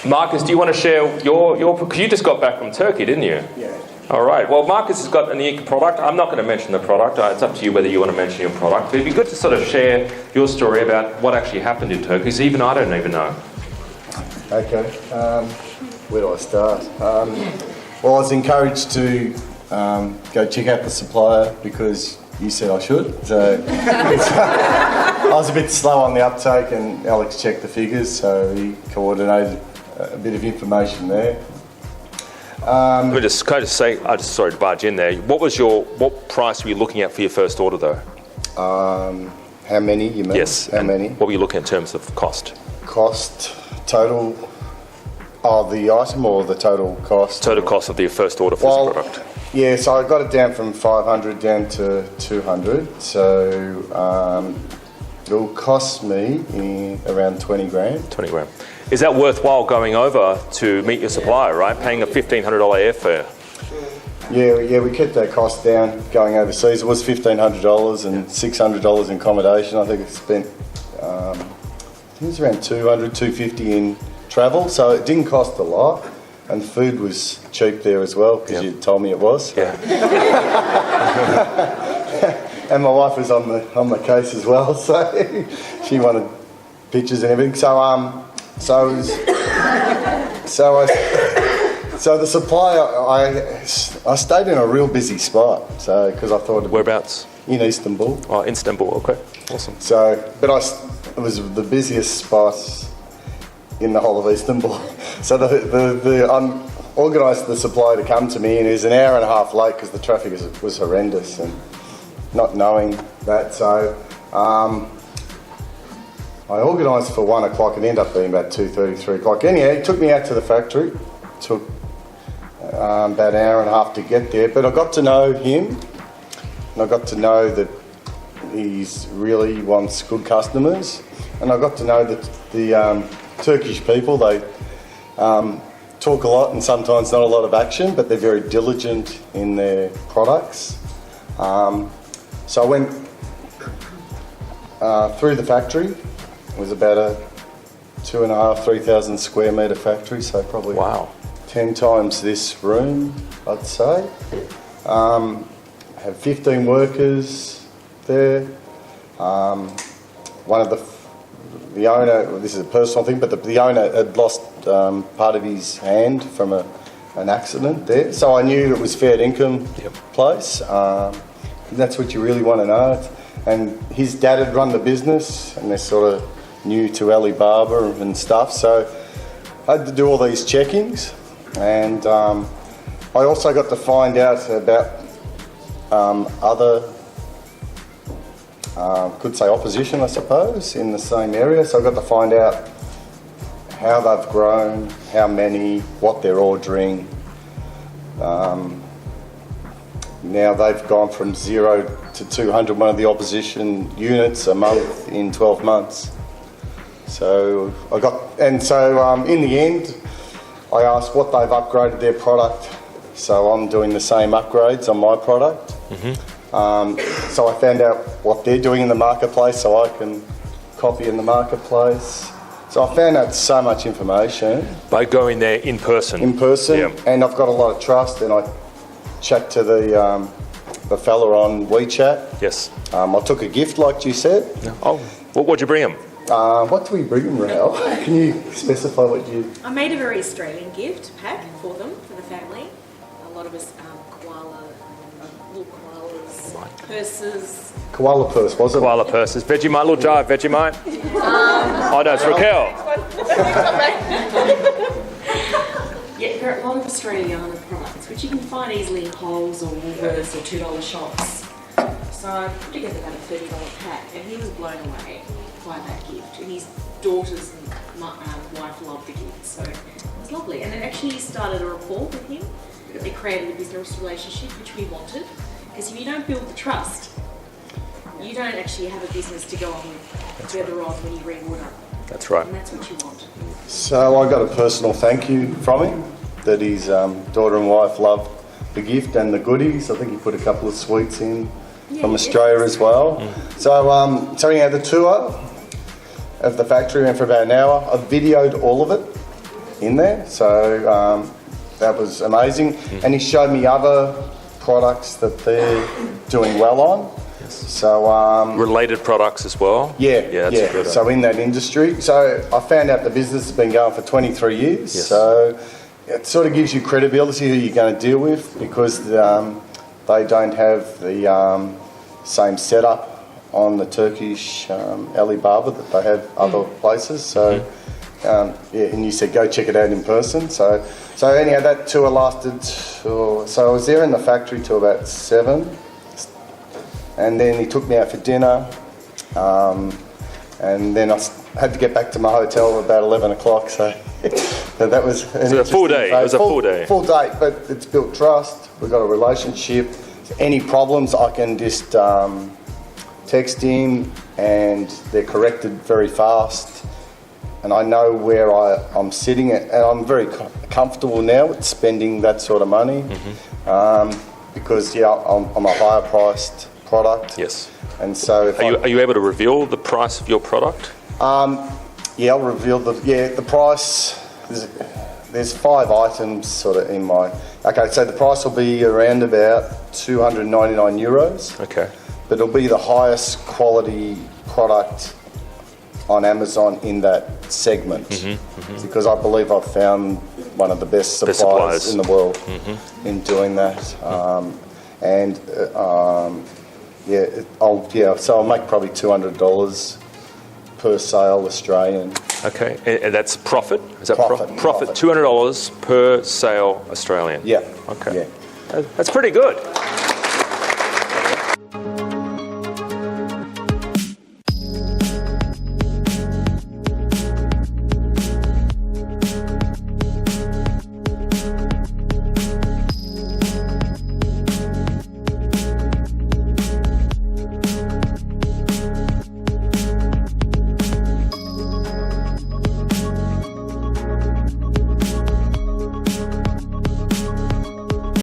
Marcus, do you want to share your because you just got back from Turkey, didn't you? Yeah. All right. Well, Marcus has got a unique product. I'm not going to mention the product. It's up to you whether you want to mention your product. But it'd be good to sort of share your story about what actually happened in Turkey, because even I don't even know. Okay. Where do I start? Well, I was encouraged to go check out the supplier because you said I should. So I was a bit slow on the uptake, and Alex checked the figures, so he coordinated a bit of information there. Let me just kind of say, sorry to barge in there. What price were you looking at for your first order, though? How many you mean? Yes. How many? What were you looking at in terms of cost? Cost total of the item or the total cost? Total cost of your first order for this product. Yeah, so I got it down from 500 down to 200. So it'll cost me around 20 grand. 20 grand. Is that worthwhile going over to meet your supplier, right? Paying a $1,500 airfare? Yeah, we kept that cost down going overseas. It was $1,500 and $600 in accommodation. I think it spent, I think it was around $200, $250 in travel. So it didn't cost a lot. And the food was cheap there as well, because you told me it was. Yeah. And my wife was on the case as well, so she wanted pictures and everything. So the supplier, I stayed in a real busy spot, so because I thought Whereabouts? In Istanbul. Oh, Istanbul. Okay, awesome. So, but it was the busiest spot in the whole of Istanbul. So I organised the supplier to come to me, and he was an hour and a half late because the traffic was horrendous, and not knowing that, so I organised for 1 o'clock. It ended up being about 2:30, 3 o'clock. Anyhow, he took me out to the factory. Took about an hour and a half to get there, but I got to know him, and I got to know that he really wants good customers, and I got to know that the Turkish people, they talk a lot and sometimes not a lot of action, but they're very diligent in their products. So I went through the factory. It was about a 2,500, 3,000 square metre factory, so probably 10 times this room, I'd say. Have 15 workers there. One of the owner, this is a personal thing, but the owner had lost part of his hand from an accident there. So I knew it was fair income place. That's what you really want to know. And his dad had run the business, and they're sort of new to Alibaba and stuff. So I had to do all these checkings, and I also got to find out about other, could say opposition, I suppose, in the same area. So I got to find out how they've grown, how many, what they're ordering. Now they've gone from 0 to 200, one of the opposition units a month in 12 months. So in the end, I asked what they've upgraded their product. So I'm doing the same upgrades on my product. So I found out what they're doing in the marketplace, so I can copy in the marketplace. So I found out so much information. By going there in person? In person, and I've got a lot of trust, and I chat to the fella on WeChat. Yes. I took a gift, like you said. Oh, what'd you bring him? What do we bring them, Rael? Can you specify what you... I made a very Australian gift pack for them, for the family. A lot of us little koalas, purses. Koala purse, was it? Koala purses. Vegemite, little jar of Vegemite. Oh no, it's Raquel. Yeah, there are a lot of Australiana products, which you can find easily in Coles or Woolworths or $2 shops. So I put together about a $30 pack, and he was blown away by that gift. And his daughters and wife loved the gift, so it was lovely. And it actually started a rapport with him. It created a business relationship, which we wanted. Because if you don't build the trust, you don't actually have a business to go on with further on when you reorder. That's right. And that's what you want. So I got a personal thank you from him, that his daughter and wife loved the gift and the goodies. I think he put a couple of sweets in from Australia as well. So anyhow, the tour of the factory went for about an hour. I videoed all of it. in there. So that was amazing. And he showed me other products that they're doing well on. So Related products as well? yeah. That's a good So in that industry. So I found out the business has been going for 23 years. Yes. So it sort of gives you credibility who you're going to deal with, because they don't have the same setup on the Turkish Alibaba that they have other places. So yeah, and you said go check it out in person. So anyhow, that tour lasted. So I was there in the factory till about 7. And then he took me out for dinner, and then I had to get back to my hotel about 11 o'clock. So that was a full day. It was a full day. Full day, but it's built trust. We've got a relationship. Any problems, I can just text him, and they're corrected very fast. And I know where I'm sitting at, and I'm very comfortable now with spending that sort of money, because I'm a higher priced product. Yes. And so Are you able to reveal the price of your product? yeah, I'll reveal the price. There's 5 items sort of in my. Okay, so the price will be around about 299 euros. Okay. But it'll be the highest quality product on Amazon in that segment, because I believe I've found one of the best suppliers in the world in doing that. So I'll make probably $200 per sale Australian. Okay, and that's profit? Is that Profit. Profit, $200 per sale Australian? Yeah. Okay. Yeah. That's pretty good.